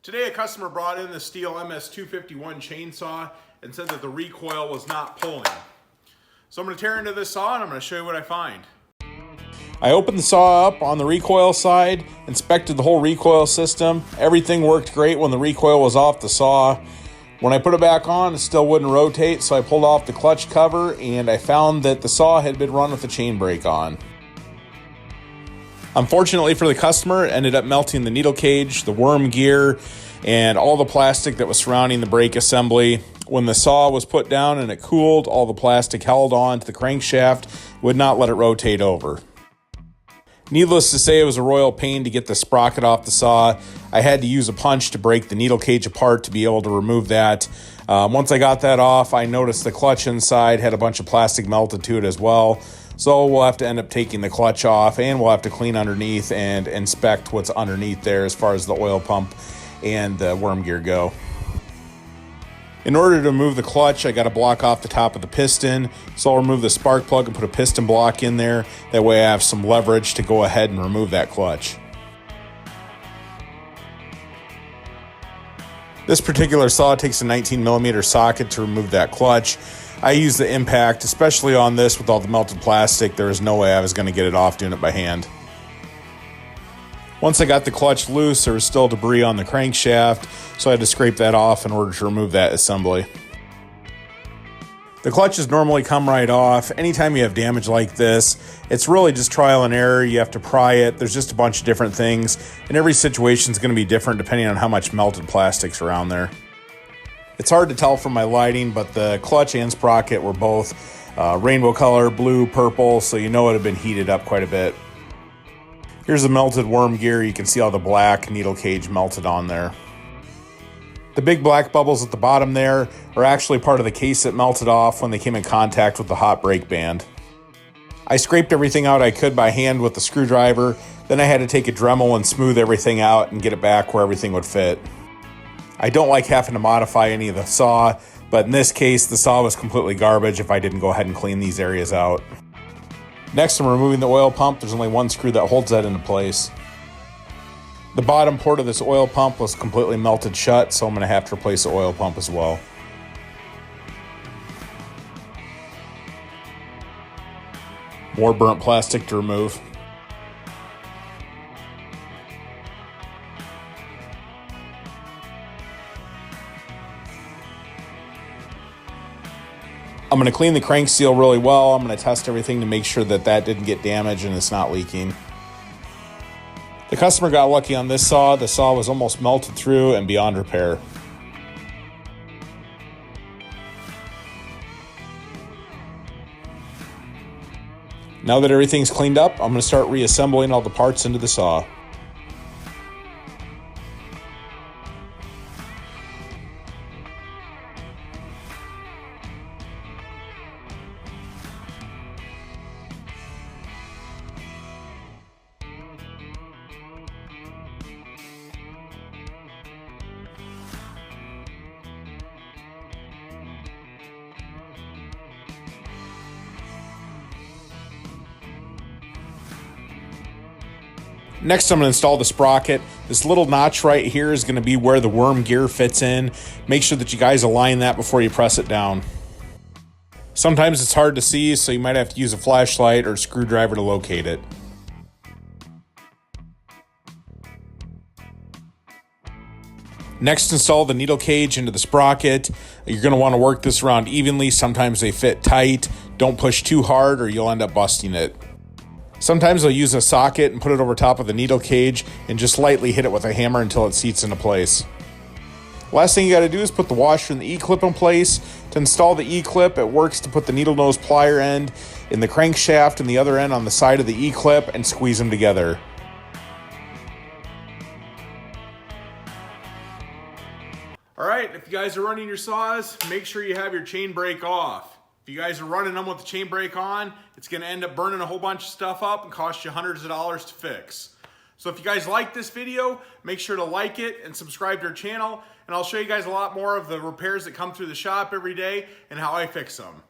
Today a customer brought in the Stihl MS251 chainsaw and said that the recoil was not pulling. So I'm going to tear into this saw and I'm going to show you what I find. I opened the saw up on the recoil side, inspected the whole recoil system. Everything worked great when the recoil was off the saw. When I put it back on, it still wouldn't rotate, so I pulled off the clutch cover and I found that the saw had been run with the chain brake on. Unfortunately for the customer, it ended up melting the needle cage, the worm gear, and all the plastic that was surrounding the brake assembly. When the saw was put down and it cooled, all the plastic held on to the crankshaft, would not let it rotate over. Needless to say, it was a royal pain to get the sprocket off the saw. I had to use a punch to break the needle cage apart to be able to remove that. Once I got that off, I noticed the clutch inside had a bunch of plastic melted to it as well. So we'll have to end up taking the clutch off and we'll have to clean underneath and inspect what's underneath there as far as the oil pump and the worm gear go. In order to remove the clutch, I got to block off the top of the piston. So I'll remove the spark plug and put a piston block in there. That way I have some leverage to go ahead and remove that clutch. This particular saw takes a 19mm socket to remove that clutch. I use the impact, especially on this with all the melted plastic. There was no way I was going to get it off doing it by hand. Once I got the clutch loose, there was still debris on the crankshaft, so I had to scrape that off in order to remove that assembly. The clutches normally come right off. Anytime you have damage like this, it's really just trial and error. You have to pry it. There's just a bunch of different things, and every situation is going to be different depending on how much melted plastic's around there. It's hard to tell from my lighting, but the clutch and sprocket were both rainbow color, blue, purple, so you know it had been heated up quite a bit. Here's the melted worm gear. You can see all the black needle cage melted on there. The big black bubbles at the bottom there are actually part of the case that melted off when they came in contact with the hot brake band. I scraped everything out I could by hand with the screwdriver, then I had to take a Dremel and smooth everything out and get it back where everything would fit. I don't like having to modify any of the saw, but in this case the saw was completely garbage if I didn't go ahead and clean these areas out. Next, I'm removing the oil pump. There's only one screw that holds that into place. The bottom port of this oil pump was completely melted shut, so I'm going to have to replace the oil pump as well. More burnt plastic to remove. I'm going to clean the crank seal really well. I'm going to test everything to make sure that that didn't get damaged and it's not leaking. The customer got lucky on this saw. The saw was almost melted through and beyond repair. Now that everything's cleaned up, I'm going to start reassembling all the parts into the saw. Next, I'm going to install the sprocket. This little notch right here is going to be where the worm gear fits in. Make sure that you guys align that before you press it down. Sometimes it's hard to see, so you might have to use a flashlight or a screwdriver to locate it. Next, install the needle cage into the sprocket. You're going to want to work this around evenly. Sometimes they fit tight. Don't push too hard or you'll end up busting it. Sometimes I'll use a socket and put it over top of the needle cage and just lightly hit it with a hammer until it seats into place. Last thing you got to do is put the washer and the E-clip in place. To install the E-clip, it works to put the needle nose plier end in the crankshaft and the other end on the side of the E-clip and squeeze them together. Alright, if you guys are running your saws, make sure you have your chain brake off. If you guys are running them with the chain brake on, it's going to end up burning a whole bunch of stuff up and cost you hundreds of dollars to fix. So if you guys like this video, make sure to like it and subscribe to our channel, and I'll show you guys a lot more of the repairs that come through the shop every day and how I fix them.